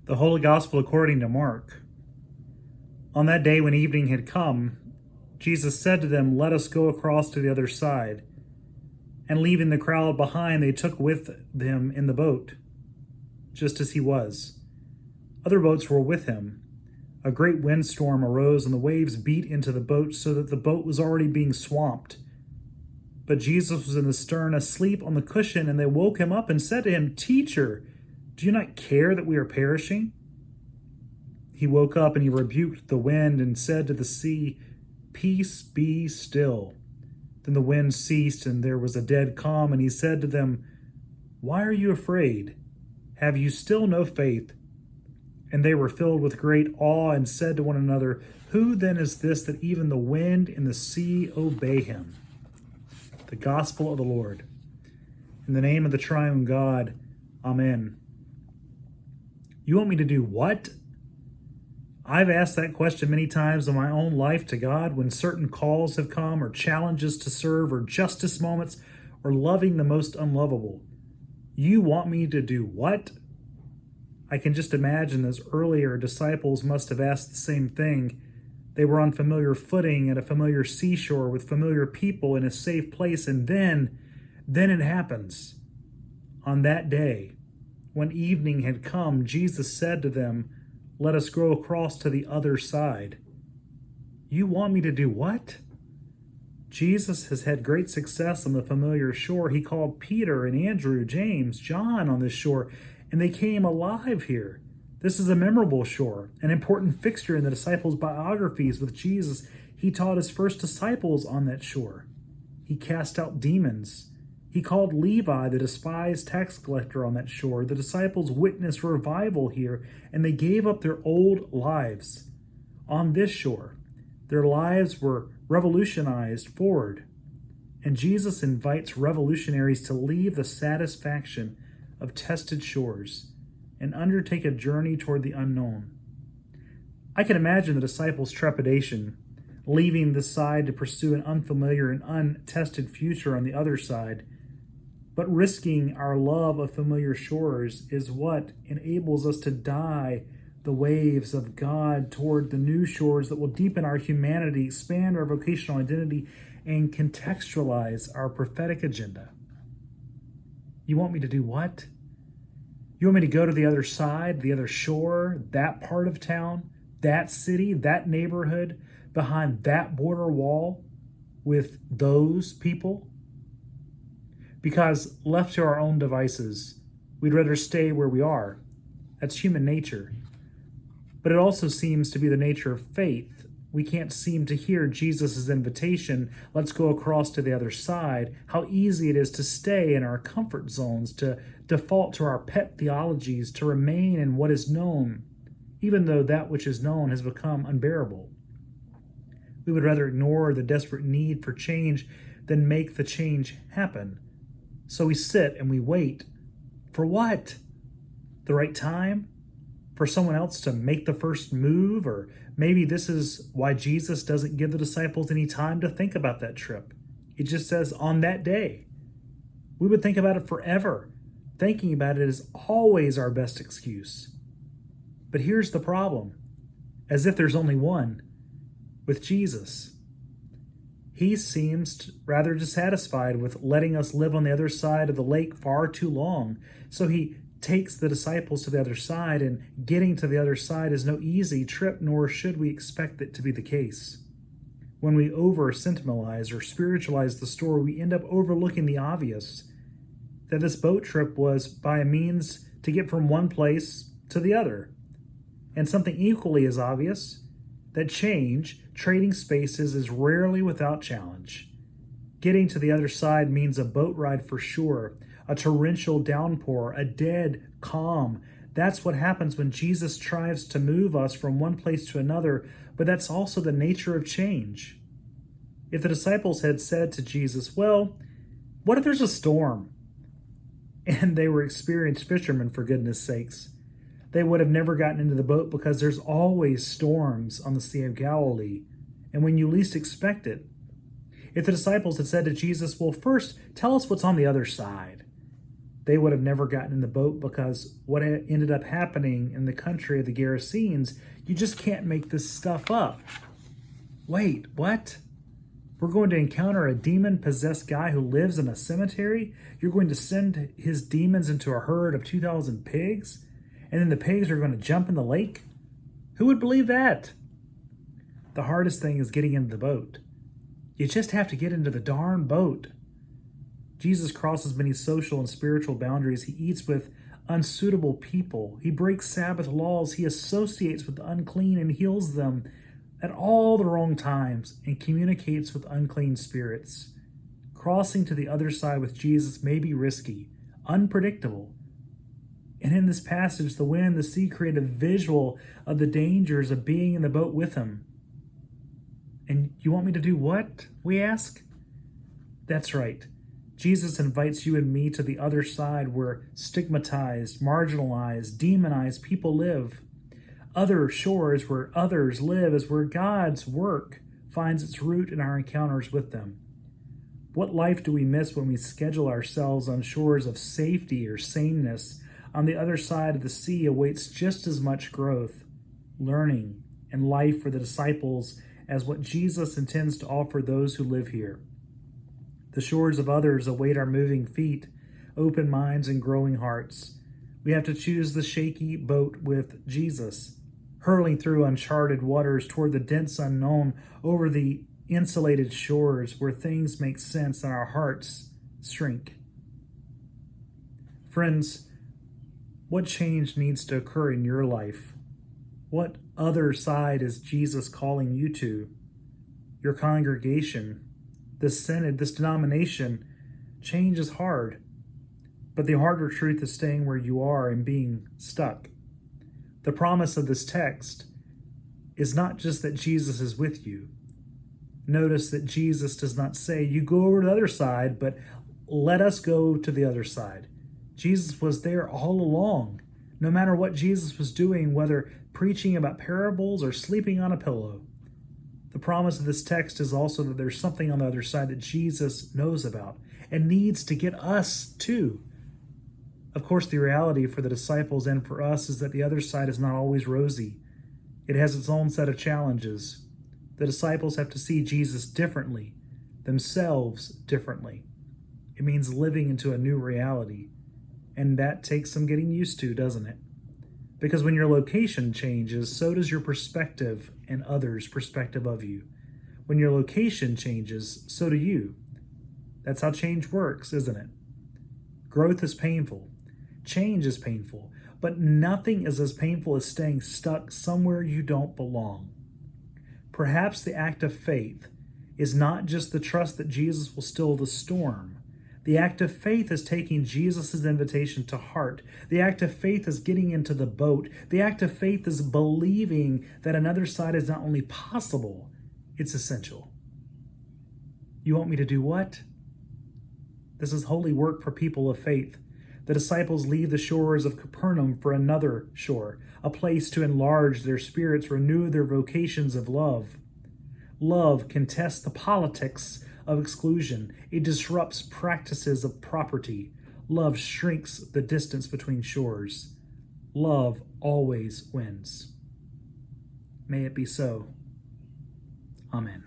The Holy Gospel according to Mark. On that day when evening had come, Jesus said to them, "Let us go across to the other side." And leaving the crowd behind, they took with them in the boat, just as he was. Other boats were with him. A great windstorm arose, and the waves beat into the boat so that the boat was already being swamped. But Jesus was in the stern, asleep on the cushion, and they woke him up and said to him, "Teacher, do you not care that we are perishing?" He woke up and he rebuked the wind and said to the sea, "Peace, be still." Then the wind ceased and there was a dead calm, and he said to them, "Why are you afraid? Have you still no faith?" And they were filled with great awe and said to one another, "Who then is this that even the wind and the sea obey him?" The Gospel of the Lord. In the name of the triune God, Amen. You want me to do what? I've asked that question many times in my own life to God when certain calls have come, or challenges to serve, or justice moments, or loving the most unlovable. You want me to do what? I can just imagine those earlier disciples must have asked the same thing. They were on familiar footing at a familiar seashore with familiar people in a safe place, and then it happens. On that day, when evening had come, Jesus said to them, "Let us go across to the other side." You want me to do what? Jesus has had great success on the familiar shore. He called Peter and Andrew, James, John on this shore, and they came alive here. This is a memorable shore, an important fixture in the disciples' biographies with Jesus. He taught his first disciples on that shore. He cast out demons. He called Levi, the despised tax collector, on that shore. The disciples witnessed revival here, and they gave up their old lives. On this shore, their lives were revolutionized forward. And Jesus invites revolutionaries to leave the satisfaction of tested shores and undertake a journey toward the unknown. I can imagine the disciples' trepidation, leaving this side to pursue an unfamiliar and untested future on the other side. But risking our love of familiar shores is what enables us to die the waves of God toward the new shores that will deepen our humanity, expand our vocational identity, and contextualize our prophetic agenda. You want me to do what? You want me to go to the other side, the other shore, that part of town, that city, that neighborhood, behind that border wall with those people? Because left to our own devices, we'd rather stay where we are. That's human nature. But it also seems to be the nature of faith. We can't seem to hear Jesus' invitation, "Let's go across to the other side." How easy it is to stay in our comfort zones, to default to our pet theologies, to remain in what is known, even though that which is known has become unbearable. We would rather ignore the desperate need for change than make the change happen. So we sit and we wait. For what? The right time? For someone else to make the first move? Or maybe this is why Jesus doesn't give the disciples any time to think about that trip. It just says, "on that day." We would think about it forever. Thinking about it is always our best excuse. But here's the problem. As if there's only one. With Jesus, he seems rather dissatisfied with letting us live on the other side of the lake far too long. So he takes the disciples to the other side, and getting to the other side is no easy trip, nor should we expect it to be the case. When we over-sentimentalize or spiritualize the story, we end up overlooking the obvious, that this boat trip was by a means to get from one place to the other. And something equally as obvious, that change, trading spaces, is rarely without challenge. Getting to the other side means a boat ride for sure, a torrential downpour, a dead calm. That's what happens when Jesus tries to move us from one place to another, but that's also the nature of change. If the disciples had said to Jesus, "Well, what if there's a storm?" And they were experienced fishermen, for goodness sakes, they would have never gotten into the boat, because there's always storms on the Sea of Galilee, and when you least expect it. If the disciples had said to Jesus, "Well, first, tell us what's on the other side," they would have never gotten in the boat, because what ended up happening in the country of the Gerasenes, you just can't make this stuff up. Wait, what? We're going to encounter a demon-possessed guy who lives in a cemetery? You're going to send his demons into a herd of 2,000 pigs? And then the pigs are going to jump in the lake? Who would believe that? The hardest thing is getting into the boat. You just have to get into the darn boat. Jesus crosses many social and spiritual boundaries. He eats with unsuitable people. He breaks Sabbath laws. He associates with the unclean and heals them at all the wrong times and communicates with unclean spirits. Crossing to the other side with Jesus may be risky, unpredictable. And in this passage, the wind and the sea create a visual of the dangers of being in the boat with him. And you want me to do what, we ask? That's right. Jesus invites you and me to the other side where stigmatized, marginalized, demonized people live. Other shores where others live is where God's work finds its root in our encounters with them. What life do we miss when we schedule ourselves on shores of safety or sameness? On the other side of the sea awaits just as much growth, learning, and life for the disciples as what Jesus intends to offer those who live here. The shores of others await our moving feet, open minds, and growing hearts. We have to choose the shaky boat with Jesus, hurling through uncharted waters toward the dense unknown, over the insulated shores where things make sense and our hearts shrink. Friends, what change needs to occur in your life? What other side is Jesus calling you to? Your congregation, this synod, this denomination. Change is hard, but the harder truth is staying where you are and being stuck. The promise of this text is not just that Jesus is with you. Notice that Jesus does not say, you go over to the other side, but let us go to the other side. Jesus was there all along. No matter what Jesus was doing, whether preaching about parables or sleeping on a pillow. The promise of this text is also that there's something on the other side that Jesus knows about and needs to get us to. Of course, the reality for the disciples and for us is that the other side is not always rosy. It has its own set of challenges. The disciples have to see Jesus differently, themselves differently. It means living into a new reality. And that takes some getting used to, doesn't it? Because when your location changes, so does your perspective and others' perspective of you. When your location changes, so do you. That's how change works, isn't it? Growth is painful. Change is painful. But nothing is as painful as staying stuck somewhere you don't belong. Perhaps the act of faith is not just the trust that Jesus will still the storm. The act of faith is taking Jesus' invitation to heart. The act of faith is getting into the boat. The act of faith is believing that another side is not only possible, it's essential. You want me to do what? This is holy work for people of faith. The disciples leave the shores of Capernaum for another shore, a place to enlarge their spirits, renew their vocations of love. Love contests the politics of exclusion. It disrupts practices of property. Love shrinks the distance between shores. Love always wins. May it be so. Amen.